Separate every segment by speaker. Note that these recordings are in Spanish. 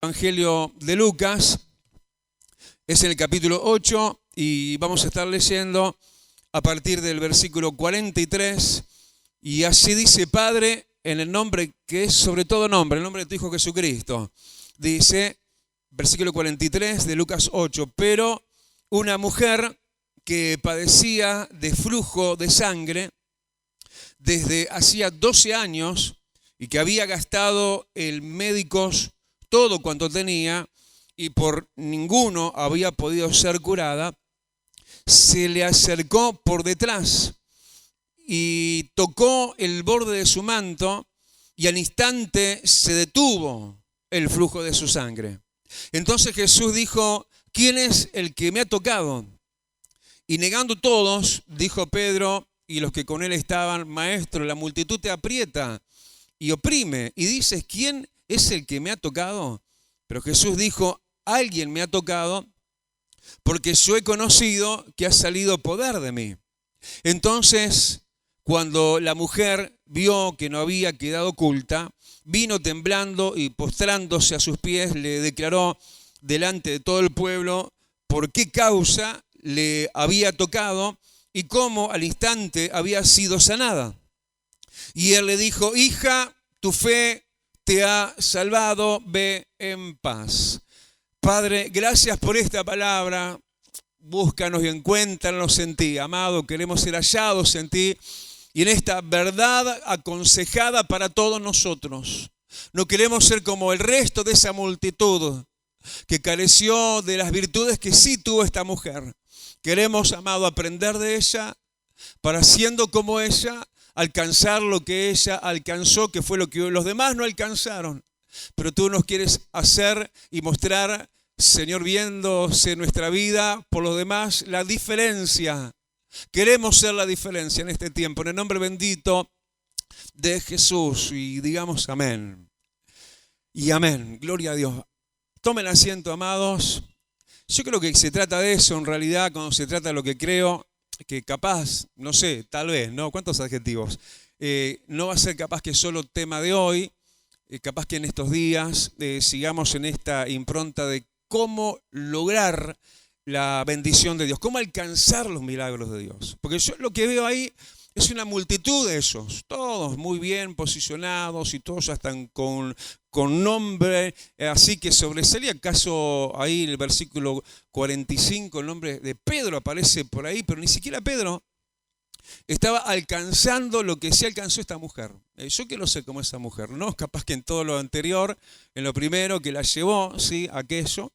Speaker 1: Evangelio de Lucas es en el capítulo 8 y vamos a estar leyendo a partir del versículo 43. Y así dice: Padre, en el nombre que es sobre todo nombre, el nombre de tu Hijo Jesucristo. Dice, versículo 43 de Lucas 8, pero una mujer que padecía de flujo de sangre desde hacía 12 años y que había gastado en médicos todo cuanto tenía y por ninguno había podido ser curada, se le acercó por detrás y tocó el borde de su manto y al instante se detuvo el flujo de su sangre. Entonces Jesús dijo: ¿quién es el que me ha tocado? Y negando todos, dijo Pedro y los que con él estaban: Maestro, la multitud te aprieta y oprime y dices: ¿quién es el que me ha tocado? Pero Jesús dijo: alguien me ha tocado, porque yo he conocido que ha salido poder de mí. Entonces, cuando la mujer vio que no había quedado oculta, vino temblando y postrándose a sus pies, le declaró delante de todo el pueblo por qué causa le había tocado y cómo al instante había sido sanada. Y él le dijo: hija, tu fe te ha salvado, ve en paz. Padre, gracias por esta palabra. Búscanos y encuéntranos en ti, amado. Queremos ser hallados en ti y en esta verdad aconsejada para todos nosotros. No queremos ser como el resto de esa multitud que careció de las virtudes que sí tuvo esta mujer. Queremos, amado, aprender de ella para, siendo como ella, alcanzar lo que ella alcanzó, que fue lo que los demás no alcanzaron. Pero tú nos quieres hacer y mostrar, Señor, viéndose nuestra vida por los demás, la diferencia. Queremos ser la diferencia en este tiempo, en el nombre bendito de Jesús. Y digamos amén. Y amén. Gloria a Dios. Tomen asiento, amados. Yo creo que se trata de eso, en realidad, cuando se trata de lo que creo, que capaz, no sé, tal vez, ¿no? ¿Cuántos adjetivos? No va a ser capaz que solo tema de hoy, capaz que en estos días sigamos en esta impronta de cómo lograr la bendición de Dios, cómo alcanzar los milagros de Dios. Porque yo lo que veo ahí es una multitud de esos, todos muy bien posicionados y todos ya están con nombre, así que sobresalía. ¿Acaso ahí el versículo 45, el nombre de Pedro aparece por ahí? Pero ni siquiera Pedro estaba alcanzando lo que sí alcanzó esta mujer. Yo quiero ser como esa mujer, ¿no? Capaz que en todo lo anterior, en lo primero que la llevó, ¿sí?, aquello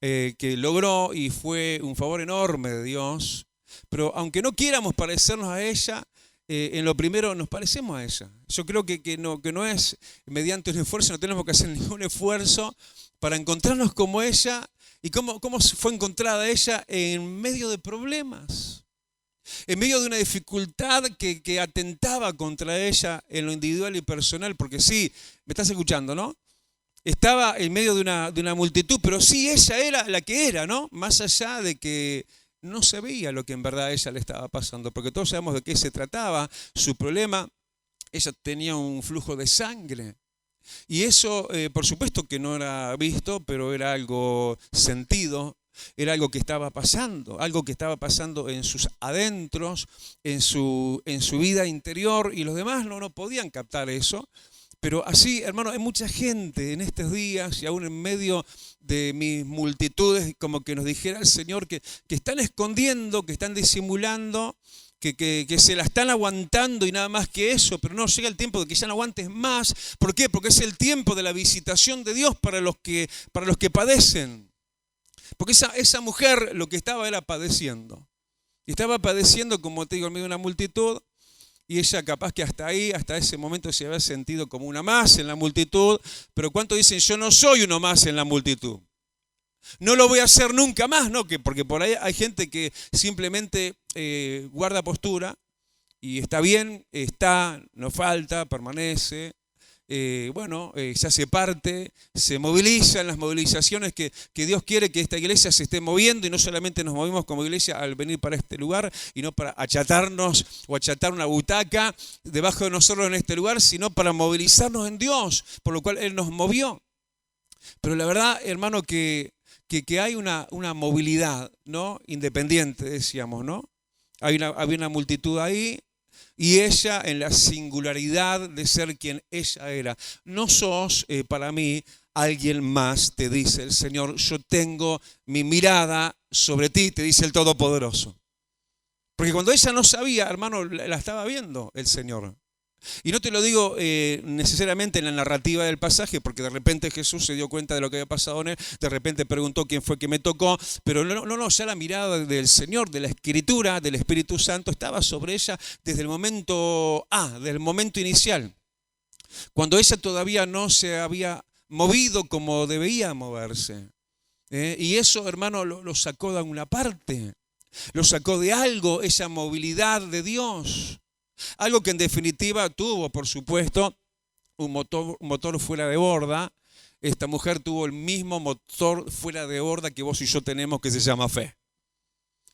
Speaker 1: que logró y fue un favor enorme de Dios. Pero aunque no quieramos parecernos a ella, en lo primero nos parecemos a ella. Yo creo que no es mediante un esfuerzo, no tenemos que hacer ningún esfuerzo para encontrarnos como ella. ¿Y cómo fue encontrada ella? En medio de problemas, en medio de una dificultad que atentaba contra ella en lo individual y personal. Porque sí, me estás escuchando, ¿no? Estaba en medio de una multitud, pero sí, ella era la que era, ¿no? Más allá de que no se veía lo que en verdad a ella le estaba pasando, porque todos sabemos de qué se trataba, su problema. Ella tenía un flujo de sangre. Y eso, por supuesto que no era visto, pero era algo sentido, era algo que estaba pasando en sus adentros, en su vida interior, y los demás no podían captar eso. Pero así, hermano, hay mucha gente en estos días y aún en medio de mis multitudes, como que nos dijera el Señor, que están escondiendo, que están disimulando, que se la están aguantando y nada más que eso. Pero no, llega el tiempo de que ya no aguantes más. ¿Por qué? Porque es el tiempo de la visitación de Dios para los que padecen. Porque esa mujer lo que estaba era padeciendo. Y estaba padeciendo, como te digo, en medio de una multitud. Y ella capaz que hasta ahí, hasta ese momento se había sentido como una más en la multitud. Pero ¿cuántos dicen: yo no soy uno más en la multitud? No lo voy a hacer nunca más, ¿no? Porque por ahí hay gente que simplemente guarda postura y está bien, no falta, permanece. se hace parte, se moviliza en las movilizaciones que Dios quiere que esta iglesia se esté moviendo, y no solamente nos movimos como iglesia al venir para este lugar y no para achatarnos o achatar una butaca debajo de nosotros en este lugar, sino para movilizarnos en Dios, por lo cual Él nos movió. Pero la verdad, hermano, que hay una movilidad, ¿no?, independiente, decíamos, ¿no? Había una multitud ahí, y ella en la singularidad de ser quien ella era. No sos, para mí, alguien más, te dice el Señor. Yo tengo mi mirada sobre ti, te dice el Todopoderoso. Porque cuando ella no sabía, hermano, la estaba viendo el Señor. Y no te lo digo necesariamente en la narrativa del pasaje, porque de repente Jesús se dio cuenta de lo que había pasado en él, de repente preguntó quién fue que me tocó, pero no, ya la mirada del Señor, de la Escritura, del Espíritu Santo, estaba sobre ella desde el momento desde el momento inicial, cuando ella todavía no se había movido como debía moverse. Y eso, hermano, lo sacó de una parte, lo sacó de algo, esa movilidad de Dios. Algo que en definitiva tuvo, por supuesto, un motor fuera de borda. Esta mujer tuvo el mismo motor fuera de borda que vos y yo tenemos, que se llama fe.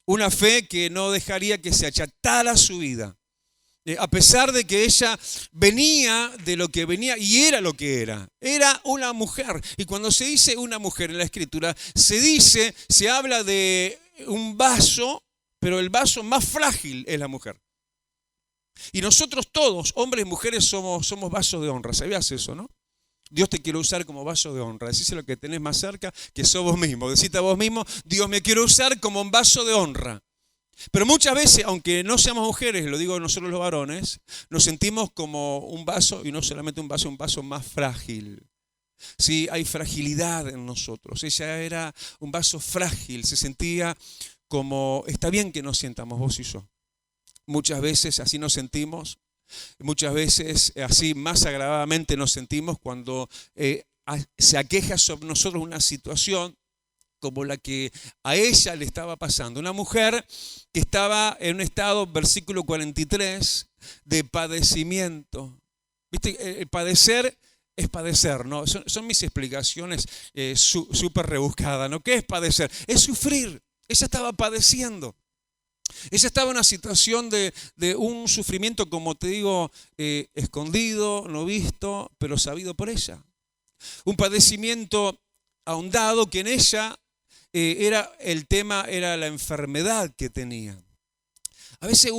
Speaker 1: Una fe que no dejaría que se achatara su vida. A pesar de que ella venía de lo que venía y era lo que era. Era una mujer. Y cuando se dice una mujer en la Escritura, se habla de un vaso, pero el vaso más frágil es la mujer. Y nosotros todos, hombres y mujeres, somos vasos de honra. ¿Sabías eso, no? Dios te quiere usar como vaso de honra. Decíselo que tenés más cerca, que sos vos mismo. Decite a vos mismo, Dios me quiere usar como un vaso de honra. Pero muchas veces, aunque no seamos mujeres, lo digo nosotros los varones, nos sentimos como un vaso, y no solamente un vaso más frágil. Sí, hay fragilidad en nosotros. Ella era un vaso frágil, se sentía como, está bien que nos sientamos vos y yo. Muchas veces así nos sentimos, muchas veces así más agravadamente nos sentimos cuando se aqueja sobre nosotros una situación como la que a ella le estaba pasando. Una mujer que estaba en un estado, versículo 43, de padecimiento. ¿Viste? El padecer es padecer, ¿no? Son mis explicaciones súper rebuscadas, ¿no? ¿Qué es padecer? Es sufrir. Ella estaba padeciendo. Ella estaba en una situación de un sufrimiento, como te digo, escondido, no visto, pero sabido por ella. Un padecimiento ahondado que en ella era la enfermedad que tenía. A veces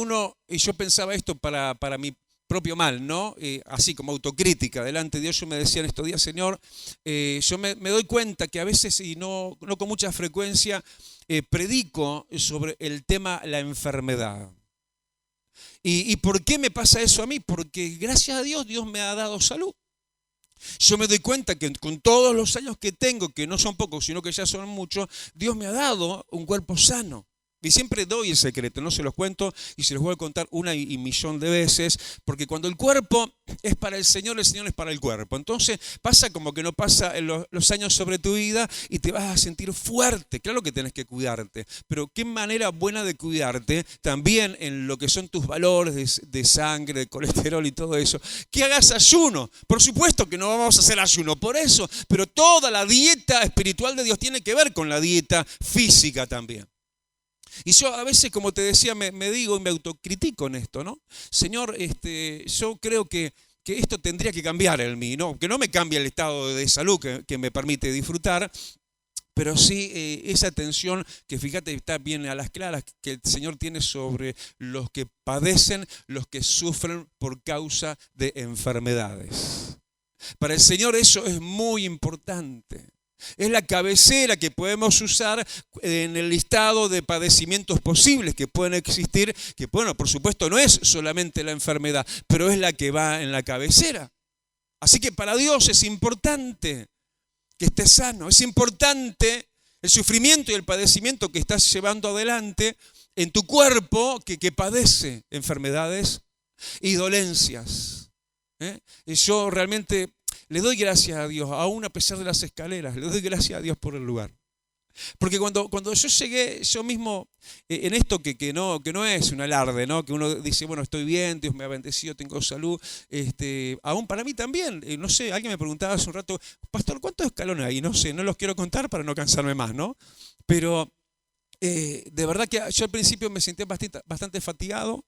Speaker 1: y yo pensaba esto para mi propio mal, ¿no? Así como autocrítica delante de Dios, yo me decía en estos días, Señor, yo me doy cuenta que a veces, y no con mucha frecuencia, predico sobre el tema la enfermedad. ¿Y por qué me pasa eso a mí? Porque gracias a Dios, Dios me ha dado salud. Yo me doy cuenta que con todos los años que tengo, que no son pocos, sino que ya son muchos, Dios me ha dado un cuerpo sano. Y siempre doy el secreto, no se los cuento y se los voy a contar una y millón de veces, porque cuando el cuerpo es para el Señor es para el cuerpo. Entonces pasa como que no pasa en los años sobre tu vida y te vas a sentir fuerte. Claro que tenés que cuidarte, pero qué manera buena de cuidarte también en lo que son tus valores de sangre, de colesterol y todo eso. Que hagas ayuno. Por supuesto que no vamos a hacer ayuno por eso, pero toda la dieta espiritual de Dios tiene que ver con la dieta física también. Y yo a veces, como te decía, me digo y me autocritico en esto, ¿no? Señor, yo creo que esto tendría que cambiar en mí, ¿no? Que no me cambie el estado de salud que me permite disfrutar, pero sí esa atención que, fíjate, está bien a las claras, que el Señor tiene sobre los que padecen, los que sufren por causa de enfermedades. Para el Señor eso es muy importante. Es la cabecera que podemos usar en el listado de padecimientos posibles que pueden existir, que bueno, por supuesto no es solamente la enfermedad, pero es la que va en la cabecera. Así que para Dios es importante que estés sano, es importante el sufrimiento y el padecimiento que estás llevando adelante en tu cuerpo que padece enfermedades y dolencias. Yo realmente le doy gracias a Dios, aún a pesar de las escaleras, le doy gracias a Dios por el lugar. Porque cuando yo llegué, yo mismo, en esto que no es un alarde, ¿no? Que uno dice, bueno, estoy bien, Dios me ha bendecido, tengo salud, aún para mí también, no sé, alguien me preguntaba hace un rato, pastor, ¿cuántos escalones hay? No sé, no los quiero contar para no cansarme más, ¿no? Pero de verdad que yo al principio me sentía bastante fatigado.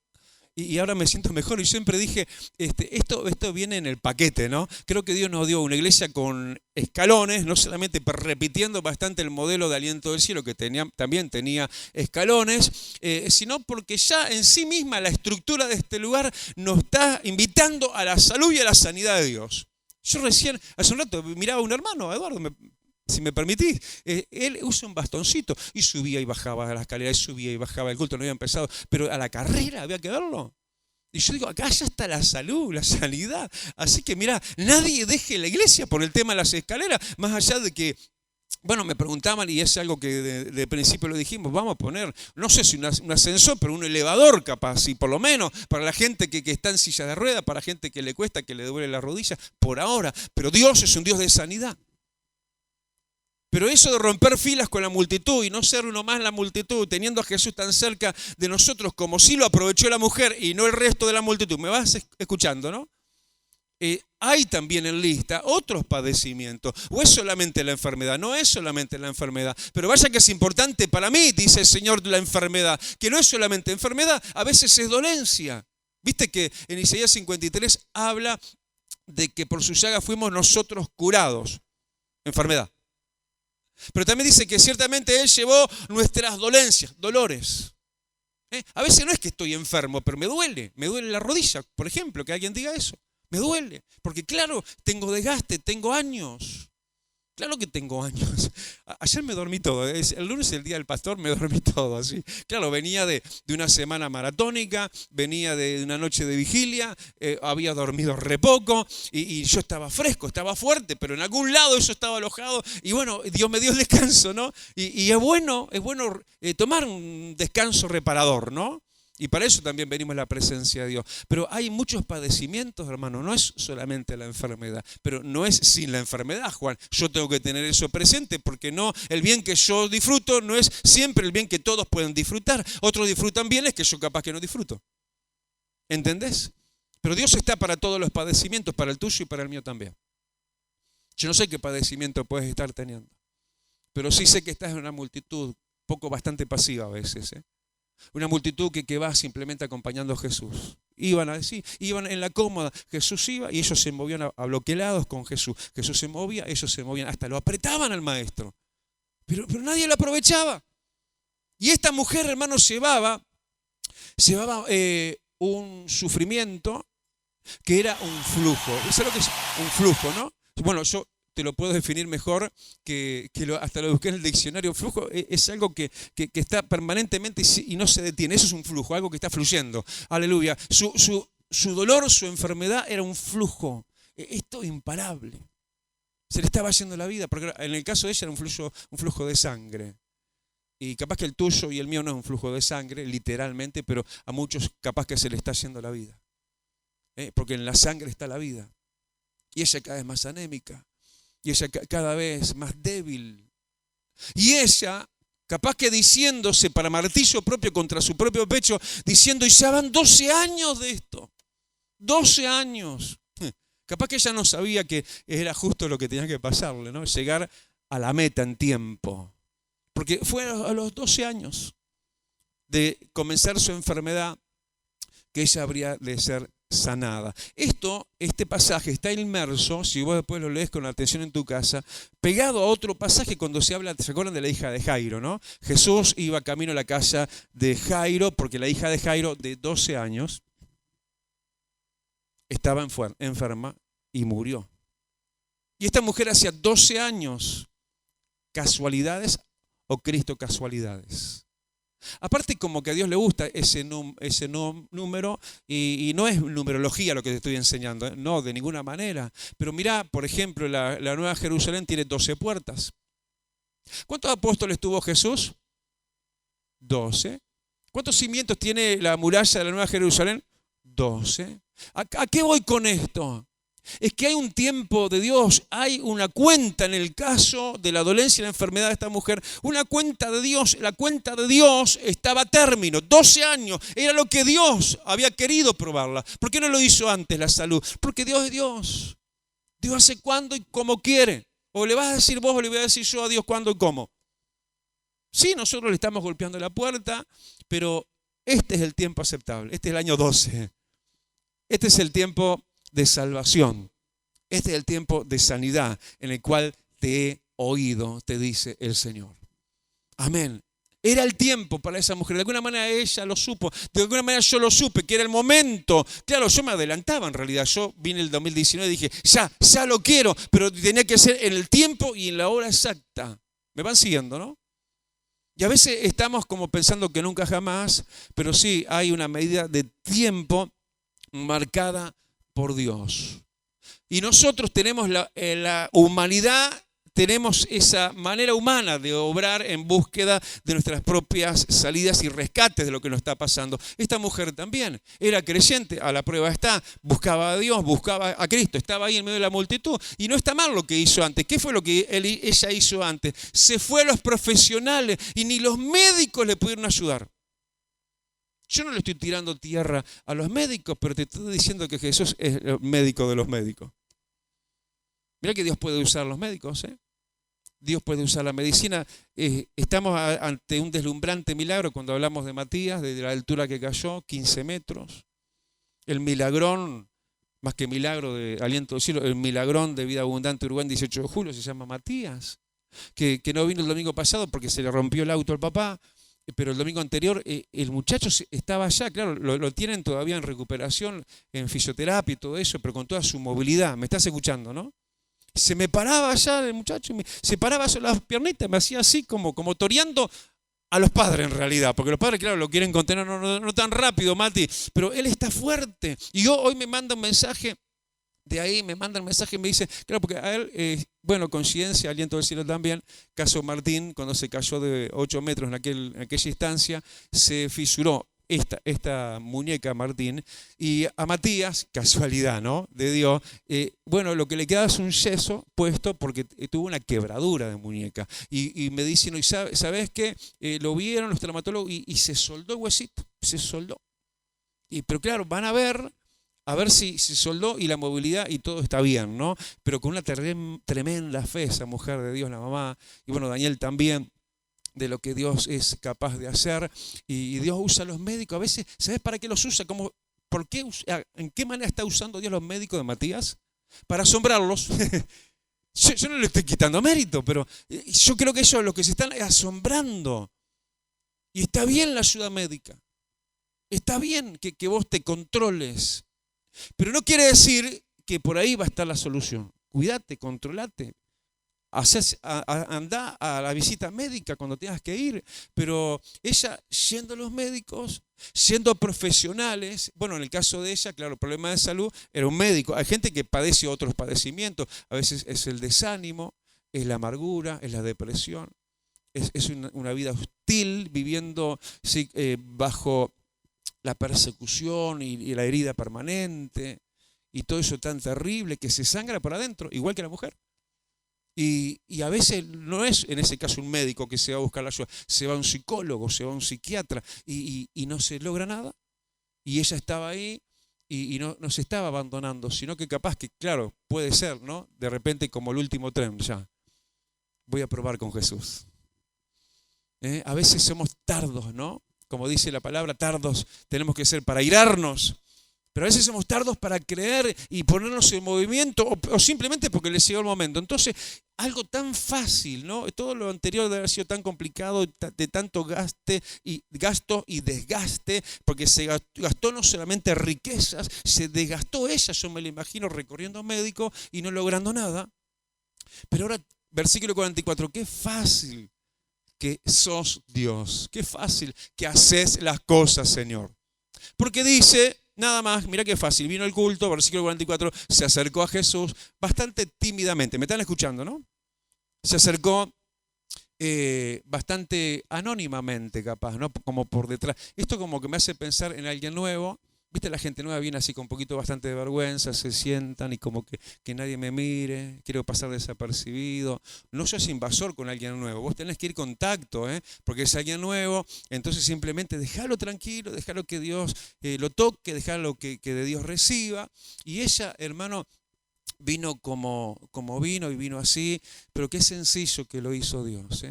Speaker 1: Y ahora me siento mejor. Y siempre dije, esto viene en el paquete, ¿no? Creo que Dios nos dio una iglesia con escalones, no solamente repitiendo bastante el modelo de Aliento del Cielo, que también tenía escalones, sino porque ya en sí misma la estructura de este lugar nos está invitando a la salud y a la sanidad de Dios. Yo recién, hace un rato, miraba a un hermano, a Eduardo, si me permitís, él usa un bastoncito y subía y bajaba a la escalera, y subía y bajaba, el culto no había empezado, pero a la carrera había que verlo. Y yo digo, acá ya está la salud, la sanidad. Así que mira, nadie deje la iglesia por el tema de las escaleras, más allá de que, bueno, me preguntaban, y es algo que de principio lo dijimos, vamos a poner, no sé si un ascensor, pero un elevador capaz, y por lo menos para la gente que está en silla de ruedas, para gente que le cuesta, que le duele la rodilla, por ahora. Pero Dios es un Dios de sanidad. Pero eso de romper filas con la multitud y no ser uno más la multitud, teniendo a Jesús tan cerca de nosotros como sí lo aprovechó la mujer y no el resto de la multitud, me vas escuchando, ¿no? Hay también en lista otros padecimientos. ¿O es solamente la enfermedad? No es solamente la enfermedad. Pero vaya que es importante para mí, dice el Señor, la enfermedad. Que no es solamente enfermedad, a veces es dolencia. Viste que en Isaías 53 habla de que por su llaga fuimos nosotros curados. Enfermedad. Pero también dice que ciertamente Él llevó nuestras dolencias, dolores. A veces no es que estoy enfermo, pero me duele la rodilla, por ejemplo, que alguien diga eso. Me duele, porque claro, tengo desgaste, tengo años. Claro que tengo años. Ayer me dormí todo. El lunes, el día del pastor, me dormí todo así. Claro, venía de una semana maratónica, venía de una noche de vigilia, había dormido re poco y yo estaba fresco, estaba fuerte, pero en algún lado eso estaba alojado y bueno, Dios me dio el descanso, ¿no? Y es bueno tomar un descanso reparador, ¿no? Y para eso también venimos a la presencia de Dios. Pero hay muchos padecimientos, hermano. No es solamente la enfermedad. Pero no es sin la enfermedad, Juan. Yo tengo que tener eso presente porque no, el bien que yo disfruto no es siempre el bien que todos pueden disfrutar. Otros disfrutan bienes que yo capaz que no disfruto. ¿Entendés? Pero Dios está para todos los padecimientos, para el tuyo y para el mío también. Yo no sé qué padecimiento puedes estar teniendo. Pero sí sé que estás en una multitud bastante pasiva a veces, ¿eh? Una multitud que va simplemente acompañando a Jesús. Iban en la cómoda, Jesús iba y ellos se movían abloquelados con Jesús. Jesús se movía, ellos se movían, hasta lo apretaban al maestro. Pero nadie lo aprovechaba. Y esta mujer, hermano, llevaba un sufrimiento que era un flujo. ¿Sabes lo que es un flujo, no? Bueno, yo te lo puedo definir mejor hasta lo busqué en el diccionario. Flujo es algo que está permanentemente y no se detiene. Eso es un flujo, algo que está fluyendo. Aleluya. Su dolor, su enfermedad era un flujo. Esto imparable. Se le estaba yendo la vida, porque en el caso de ella era un flujo de sangre. Y capaz que el tuyo y el mío no es un flujo de sangre, literalmente, pero a muchos capaz que se le está yendo la vida. Porque en la sangre está la vida. Y ella cada vez más anémica. Y ella cada vez más débil. Y ella, capaz que diciéndose para martillo propio contra su propio pecho, diciendo, y ya van 12 años de esto. 12 años. Capaz que ella no sabía que era justo lo que tenía que pasarle, ¿no? Llegar a la meta en tiempo. Porque fue a los 12 años de comenzar su enfermedad que ella habría de ser sanada. Este pasaje está inmerso, si vos después lo lees con atención en tu casa, pegado a otro pasaje cuando se habla, ¿se acuerdan de la hija de Jairo, no? Jesús iba camino a la casa de Jairo porque la hija de Jairo de 12 años estaba enferma y murió. Y esta mujer hacía 12 años, casualidades o Cristo casualidades. Aparte como que a Dios le gusta ese número y no es numerología lo que te estoy enseñando, no, de ninguna manera. Pero mirá, por ejemplo, la Nueva Jerusalén tiene 12 puertas. ¿Cuántos apóstoles tuvo Jesús? 12. ¿Cuántos cimientos tiene la muralla de la Nueva Jerusalén? 12. ¿A qué voy con esto? es que hay un tiempo de Dios, hay una cuenta en el caso de la dolencia y la enfermedad de esta mujer, una cuenta de Dios, la cuenta de Dios estaba a término, 12 años, era lo que Dios había querido probarla. ¿Por qué no lo hizo antes la salud? Porque Dios es Dios, Dios hace cuándo y cómo quiere. O le vas a decir vos o le voy a decir yo a Dios cuándo y cómo. Sí, nosotros le estamos golpeando la puerta, pero este es el tiempo aceptable, este es el año 12, este es el tiempo de salvación. Este es el tiempo de sanidad en el cual te he oído, te dice el Señor. Amén. Era el tiempo para esa mujer. De alguna manera ella lo supo. De alguna manera yo lo supe, que era el momento. Claro, yo me adelantaba en realidad. Yo vine el 2019 y dije, ya lo quiero. Pero tenía que ser en el tiempo y en la hora exacta. ¿Me van siguiendo, no? Y a veces estamos como pensando que nunca jamás, pero sí hay una medida de tiempo marcada por Dios. Y nosotros tenemos la humanidad, tenemos esa manera humana de obrar en búsqueda de nuestras propias salidas y rescates de lo que nos está pasando. Esta mujer también era creyente, a la prueba está, buscaba a Dios, buscaba a Cristo, estaba ahí en medio de la multitud. Y no está mal lo que hizo antes. ¿Qué fue lo que ella hizo antes? Se fue a los profesionales y ni los médicos le pudieron ayudar. Yo no le estoy tirando tierra a los médicos, pero te estoy diciendo que Jesús es el médico de los médicos. Mira que Dios puede usar los médicos, ¿eh? Dios puede usar la medicina. Estamos ante un deslumbrante milagro cuando hablamos de Matías, de la altura que cayó, 15 metros. El milagrón, más que milagro de aliento del cielo, el milagrón de vida abundante Uruguay, 18 de julio, se llama Matías, que no vino el domingo pasado porque se le rompió el auto al papá. Pero el domingo anterior el muchacho estaba allá, claro, lo tienen todavía en recuperación, en fisioterapia y todo eso, pero con toda su movilidad. ¿Me estás escuchando, no? Se me paraba allá el muchacho, se paraba sobre las piernitas, me hacía así como toreando a los padres en realidad, porque los padres, claro, lo quieren contener, no tan rápido, Mati, pero él está fuerte. Y hoy me manda un mensaje. De ahí me manda el mensaje y me dice, claro, porque a él, coincidencia, aliento del cielo también, caso Martín, cuando se cayó de 8 metros en aquella instancia, se fisuró esta muñeca Martín, y a Matías, casualidad, ¿no?, de Dios, lo que le queda es un yeso puesto porque tuvo una quebradura de muñeca. Y me dicen, ¿y sabes qué? Lo vieron los traumatólogos y se soldó el huesito, se soldó. Pero claro, van a ver si se soldó y la movilidad y todo está bien, ¿no? Pero con una tremenda fe esa mujer de Dios, la mamá, y Daniel también, de lo que Dios es capaz de hacer. Y Dios usa a los médicos. A veces, ¿sabes para qué los usa? ¿En qué manera está usando Dios los médicos de Matías? Para asombrarlos. Yo no le estoy quitando mérito, pero yo creo que ellos los que se están asombrando. Y está bien la ayuda médica. Está bien que vos te controles. Pero no quiere decir que por ahí va a estar la solución. Cuídate, controlate. Andá a la visita médica cuando tengas que ir. Pero ella, yendo a los médicos, siendo profesionales, en el caso de ella, claro, el problema de salud era un médico. Hay gente que padece otros padecimientos. A veces es el desánimo, es la amargura, es la depresión. Es una vida hostil, viviendo bajo la persecución y la herida permanente y todo eso tan terrible que se sangra por adentro, igual que la mujer. Y a veces no es en ese caso un médico que se va a buscar la ayuda, se va a un psicólogo, se va a un psiquiatra y no se logra nada. Y ella estaba ahí y no se estaba abandonando, sino que capaz que, claro, puede ser, ¿no? De repente como el último tren, ya, voy a probar con Jesús. A veces somos tardos, ¿no? Como dice la palabra, tardos tenemos que ser para irarnos. Pero a veces somos tardos para creer y ponernos en movimiento o simplemente porque les llegó el momento. Entonces, algo tan fácil, ¿no? Todo lo anterior debe haber sido tan complicado, de tanto gasto y desgaste, porque se gastó no solamente riquezas, se desgastó ella, yo me la imagino recorriendo médico y no logrando nada. Pero ahora, versículo 44, qué fácil que sos Dios, qué fácil que haces las cosas, Señor. Porque dice, nada más, mira qué fácil, vino el culto, versículo 44, se acercó a Jesús bastante tímidamente, me están escuchando, ¿no? Se acercó bastante anónimamente capaz, ¿no? Como por detrás. Esto como que me hace pensar en alguien nuevo viste, la gente nueva viene así con un poquito bastante de vergüenza, se sientan y como que nadie me mire, quiero pasar desapercibido. No sos invasor con alguien nuevo, vos tenés que ir con tacto, porque es alguien nuevo, entonces simplemente dejalo tranquilo, dejalo que Dios lo toque, dejalo que de Dios reciba. Y ella, hermano, vino como vino y vino así, pero qué sencillo que lo hizo Dios,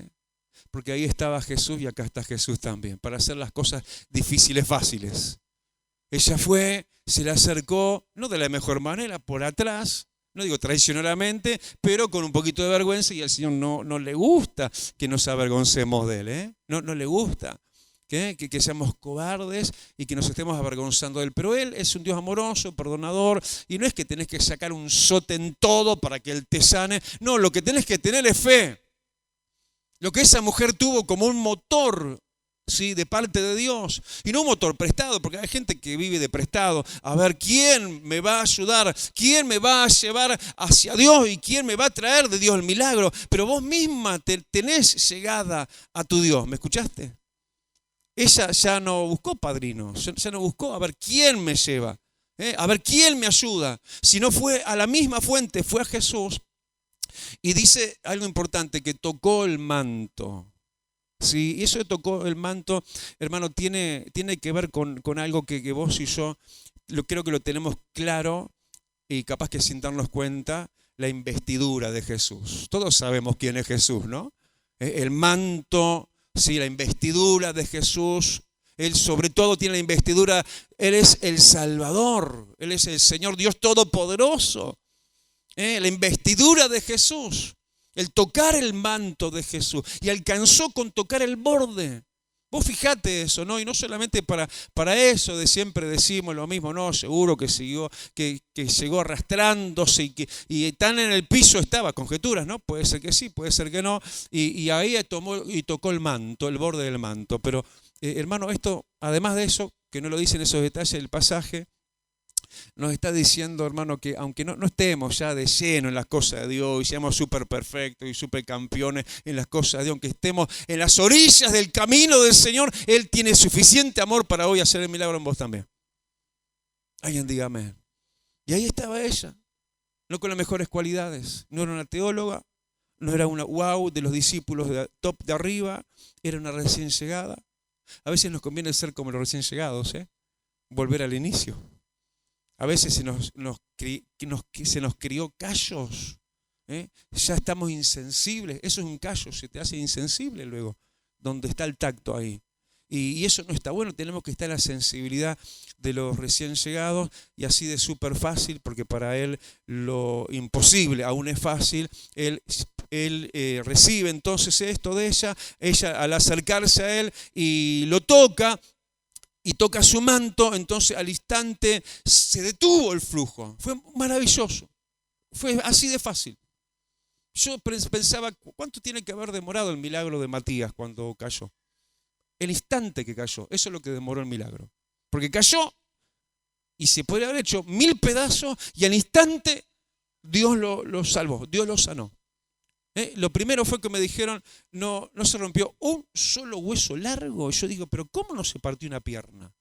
Speaker 1: porque ahí estaba Jesús y acá está Jesús también, para hacer las cosas difíciles fáciles. Ella fue, se le acercó, no de la mejor manera, por atrás, no digo traicioneramente, pero con un poquito de vergüenza, y al Señor no le gusta que nos avergoncemos de Él, no le gusta que seamos cobardes y que nos estemos avergonzando de Él. Pero Él es un Dios amoroso, perdonador, y no es que tenés que sacar un sote en todo para que Él te sane, no, lo que tenés que tener es fe. Lo que esa mujer tuvo como un motor, ¿sí?, de parte de Dios, y no un motor prestado, porque hay gente que vive de prestado. A ver, ¿quién me va a ayudar? ¿Quién me va a llevar hacia Dios? ¿Y quién me va a traer de Dios el milagro? Pero vos misma tenés llegada a tu Dios. ¿Me escuchaste? Ella ya no buscó padrinos, ya no buscó a ver quién me lleva, a ver quién me ayuda, sino fue a la misma fuente, fue a Jesús. Y dice algo importante, que tocó el manto. Sí, y eso de tocó el manto, hermano, tiene que ver con algo que vos y yo creo que lo tenemos claro y capaz que sin darnos cuenta, la investidura de Jesús. Todos sabemos quién es Jesús, ¿no? El manto, sí, la investidura de Jesús. Él sobre todo tiene la investidura, Él es el Salvador, Él es el Señor Dios Todopoderoso. La investidura de Jesús, el tocar el manto de Jesús, y alcanzó con tocar el borde. Vos fijate eso, ¿no? Y no solamente para eso de siempre decimos lo mismo, no, seguro que siguió, que llegó arrastrándose y tan en el piso estaba, conjeturas, ¿no? Puede ser que sí, puede ser que no, y ahí tomó y tocó el manto, el borde del manto. Pero hermano, esto, además de eso, que no lo dicen esos detalles del pasaje, nos está diciendo, hermano, que aunque no estemos ya de lleno en las cosas de Dios y seamos súper perfectos y súper campeones en las cosas de Dios, aunque estemos en las orillas del camino del Señor, Él tiene suficiente amor para hoy hacer el milagro en vos también. Alguien diga amén. Y ahí estaba ella, no con las mejores cualidades, no era una teóloga, no era una wow de los discípulos de top de arriba, era una recién llegada. A veces nos conviene ser como los recién llegados, volver al inicio. A veces se nos crió callos, ya estamos insensibles. Eso es un callo, se te hace insensible luego, donde está el tacto ahí. Y eso no está bueno, tenemos que estar en la sensibilidad de los recién llegados, y así de súper fácil, porque para Él lo imposible aún es fácil. Él recibe entonces esto de ella al acercarse a Él y lo toca, y toca su manto, entonces al instante se detuvo el flujo. Fue maravilloso, fue así de fácil. Yo pensaba, ¿cuánto tiene que haber demorado el milagro de Matías cuando cayó? El instante que cayó, eso es lo que demoró el milagro. Porque cayó y se podría haber hecho 1000 pedazos y al instante Dios lo salvó, Dios lo sanó. Lo primero fue que me dijeron, no se rompió un solo hueso largo. Yo digo, pero ¿cómo no se partió una pierna?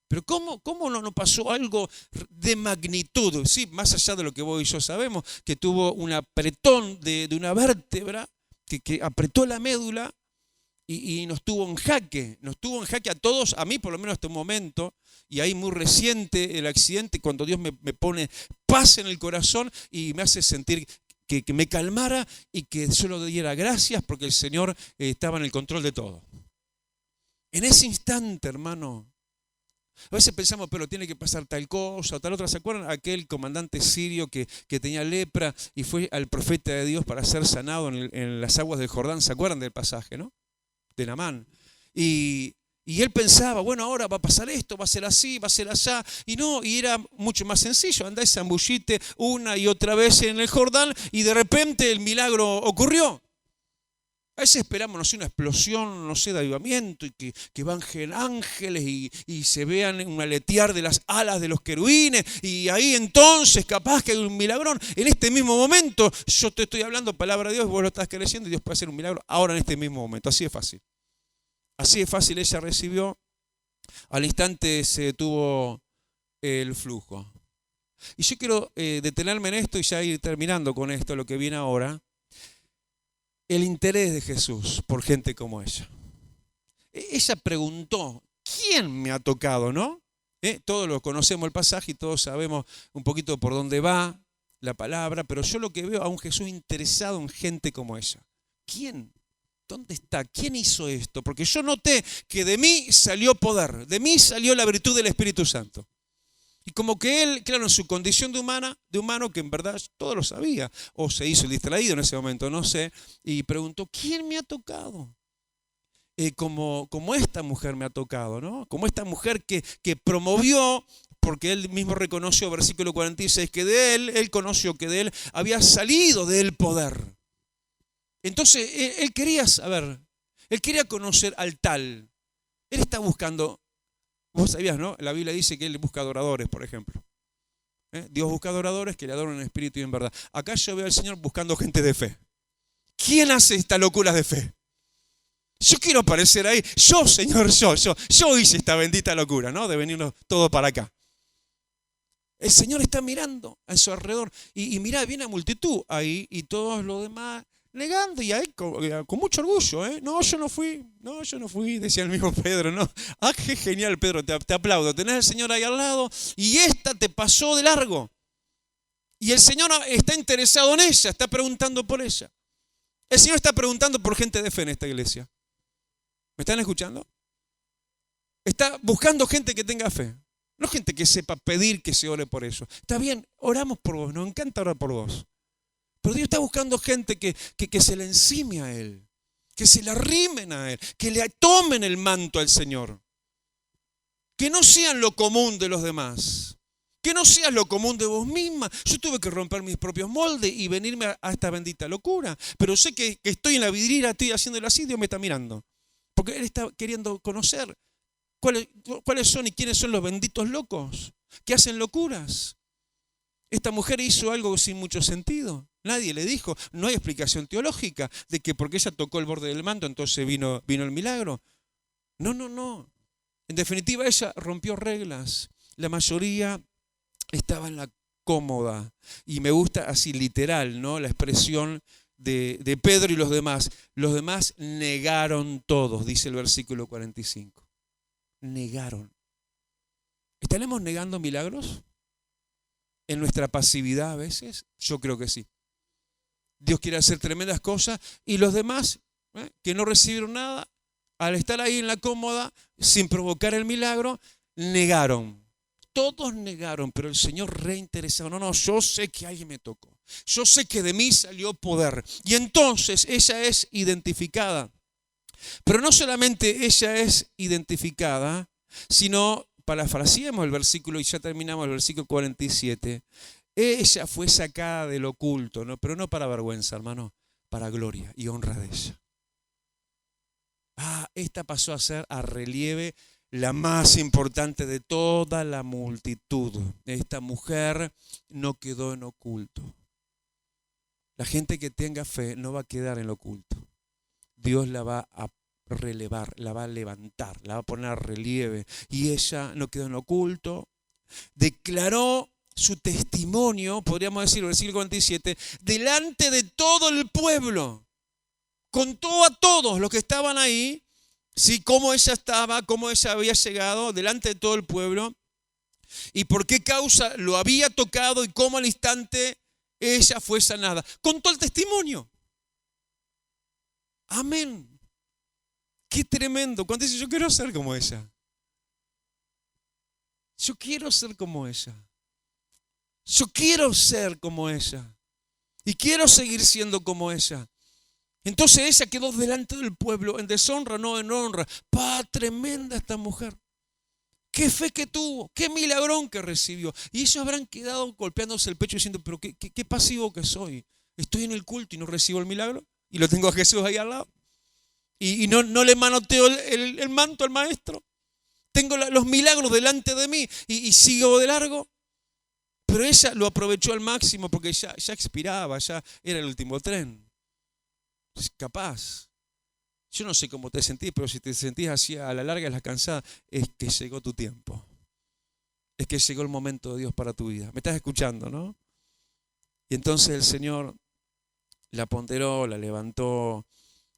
Speaker 1: ¿Pero cómo no pasó algo de magnitud? Sí, más allá de lo que vos y yo sabemos, que tuvo un apretón de una vértebra que apretó la médula y nos tuvo en jaque a todos, a mí por lo menos hasta un momento, y ahí muy reciente el accidente, cuando Dios me pone paz en el corazón y me hace sentir que me calmara y que yo le diera gracias porque el Señor estaba en el control de todo. En ese instante, hermano, a veces pensamos, pero tiene que pasar tal cosa o tal otra. ¿Se acuerdan aquel comandante sirio que tenía lepra y fue al profeta de Dios para ser sanado en las aguas del Jordán? ¿Se acuerdan del pasaje, no? De Naamán. Y él pensaba, bueno, ahora va a pasar esto, va a ser así, va a ser allá. Y no, y era mucho más sencillo. Andá y zambullite una y otra vez en el Jordán y de repente el milagro ocurrió. A veces esperamos, no sé, una explosión, no sé, de avivamiento y que bajen ángeles y se vean un aletear de las alas de los querubines y ahí entonces capaz que hay un milagrón. En este mismo momento yo te estoy hablando palabra de Dios, vos lo estás creyendo y Dios puede hacer un milagro ahora en este mismo momento. Así de fácil. Así de fácil ella recibió. Al instante se detuvo el flujo. Y yo quiero detenerme en esto y ya ir terminando con esto, lo que viene ahora. El interés de Jesús por gente como ella. Ella preguntó, ¿quién me ha tocado, no? Todos lo conocemos el pasaje y todos sabemos un poquito por dónde va la palabra, pero yo lo que veo a un Jesús interesado en gente como ella. ¿Quién? ¿Dónde está? ¿Quién hizo esto? Porque yo noté que de mí salió poder, de mí salió la virtud del Espíritu Santo. Y como que él, claro, en su condición de humano, que en verdad todo lo sabía, o se hizo el distraído en ese momento, no sé, y preguntó, ¿quién me ha tocado? Como esta mujer me ha tocado, ¿no? Como esta mujer que promovió, porque él mismo reconoció, versículo 46, que de él conoció que de él había salido del poder. Entonces, él quería saber, él quería conocer al tal. Él está buscando, vos sabías, ¿no? La Biblia dice que él busca adoradores, por ejemplo. Dios busca adoradores que le adoran en espíritu y en verdad. Acá yo veo al Señor buscando gente de fe. ¿Quién hace estas locuras de fe? Yo quiero aparecer ahí. Yo, Señor, yo hice esta bendita locura, ¿no? De venirnos todos para acá. El Señor está mirando a su alrededor. Y mirá, viene una multitud ahí y todos los demás negando y ahí con mucho orgullo, ¿eh? No, yo no fui, decía el mismo Pedro, ¿no? Ah, qué genial, Pedro, te aplaudo. Tenés al Señor ahí al lado y esta te pasó de largo. Y el Señor está interesado en ella, está preguntando por ella. El Señor está preguntando por gente de fe en esta iglesia. ¿Me están escuchando? Está buscando gente que tenga fe. No gente que sepa pedir que se ore por eso. Está bien, oramos por vos, nos encanta orar por vos. Pero Dios está buscando gente que se le encime a Él, que se le arrimen a Él, que le tomen el manto al Señor. Que no sean lo común de los demás. Que no seas lo común de vos misma. Yo tuve que romper mis propios moldes y venirme a esta bendita locura. Pero sé que estoy en la vidriera, estoy haciéndolo así, Dios me está mirando. Porque Él está queriendo conocer cuáles son y quiénes son los benditos locos que hacen locuras. Esta mujer hizo algo sin mucho sentido. Nadie le dijo, no hay explicación teológica de que porque ella tocó el borde del manto, entonces vino el milagro. No. En definitiva, ella rompió reglas. La mayoría estaba en la cómoda. Y me gusta así literal, ¿no? La expresión de Pedro y los demás. Los demás negaron todos, dice el versículo 45. Negaron. ¿Estaremos negando milagros? ¿En nuestra pasividad a veces? Yo creo que sí. Dios quiere hacer tremendas cosas y los demás, que no recibieron nada, al estar ahí en la cómoda, sin provocar el milagro, negaron. Todos negaron, pero el Señor reinteresado. No, yo sé que alguien me tocó. Yo sé que de mí salió poder. Y entonces ella es identificada. Pero no solamente ella es identificada, sino, parafraseemos el versículo y ya terminamos el versículo 47. Ella fue sacada del oculto, ¿no? Pero no para vergüenza, hermano, para gloria y honra de ella. Esta pasó a ser a relieve la más importante de toda la multitud. Esta mujer no quedó en oculto. La gente que tenga fe no va a quedar en lo oculto. Dios la va a relevar, la va a levantar, la va a poner a relieve. Y ella no quedó en oculto. Declaró su testimonio, podríamos decir, versículo 47, delante de todo el pueblo. Contó a todos los que estaban ahí, ¿sí? Cómo ella estaba, cómo ella había llegado delante de todo el pueblo y por qué causa lo había tocado y cómo al instante ella fue sanada. Contó el testimonio. Amén. Qué tremendo. Cuando dice, yo quiero ser como ella. Yo quiero ser como ella. Yo quiero ser como ella. Y quiero seguir siendo como ella. Entonces ella quedó delante del pueblo en deshonra, no en honra. Tremenda esta mujer. Qué fe que tuvo, qué milagrón que recibió. Y ellos habrán quedado golpeándose el pecho diciendo, pero qué pasivo que soy. Estoy en el culto y no recibo el milagro. Y lo tengo a Jesús ahí al lado. Y no le manoteo el manto al maestro. Tengo los milagros delante de mí y sigo de largo. Pero ella lo aprovechó al máximo porque ya expiraba, ya era el último tren. Capaz. Yo no sé cómo te sentís, pero si te sentís así a la larga, la cansada, es que llegó tu tiempo. es que llegó el momento de Dios para tu vida. ¿Me estás escuchando, no? Y entonces el Señor la ponderó, la levantó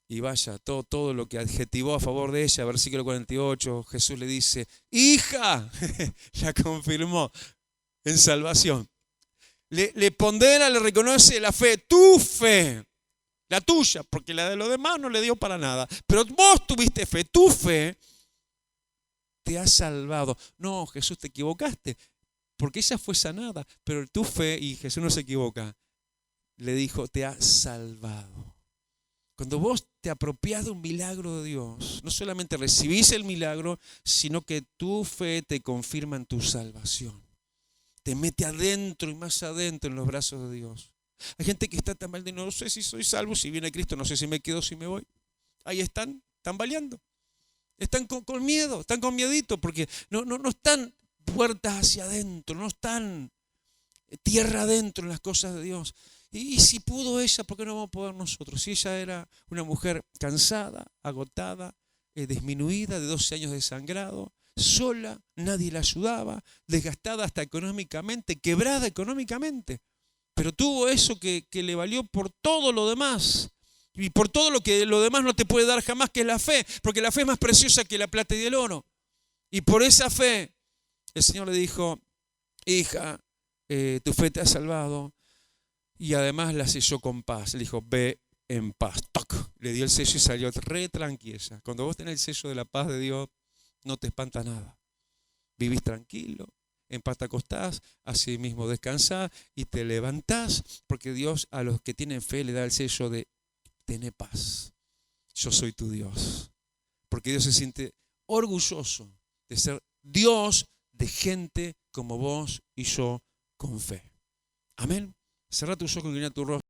Speaker 1: y vaya, todo lo que adjetivó a favor de ella. Versículo 48, Jesús le dice, hija, la confirmó en salvación. Le pondera, le reconoce la fe, tu fe, la tuya, porque la de los demás no le dio para nada. Pero vos tuviste fe, tu fe te ha salvado. No, Jesús, te equivocaste, porque ella fue sanada, pero tu fe, y Jesús no se equivoca, le dijo, te ha salvado. Cuando vos te apropiás de un milagro de Dios, no solamente recibís el milagro, sino que tu fe te confirma en tu salvación. Te mete adentro y más adentro en los brazos de Dios. Hay gente que está tambaleando, no sé si soy salvo, si viene Cristo, no sé si me quedo, si me voy. Ahí están tambaleando. Están con miedo, están con miedito, porque no están puertas hacia adentro, no están tierra adentro en las cosas de Dios. Y si pudo ella, ¿por qué no vamos a poder nosotros? Si ella era una mujer cansada, agotada, disminuida, de 12 años de sangrado, sola, nadie la ayudaba, desgastada hasta económicamente, quebrada económicamente. Pero tuvo eso que le valió por todo lo demás. Y por todo lo que lo demás no te puede dar jamás, que es la fe. Porque la fe es más preciosa que la plata y el oro. Y por esa fe, el Señor le dijo, hija, tu fe te ha salvado. Y además la selló con paz. Le dijo, ve en paz. ¡Toc! Le dio el sello y salió re tranquila. Cuando vos tenés el sello de la paz de Dios, no te espanta nada. Vivís tranquilo, en paz te acostás, así mismo descansás y te levantás, porque Dios a los que tienen fe le da el sello de tener paz. Yo soy tu Dios. Porque Dios se siente orgulloso de ser Dios de gente como vos y yo con fe. Amén. Cerrá tus ojos y inclina tu rostro.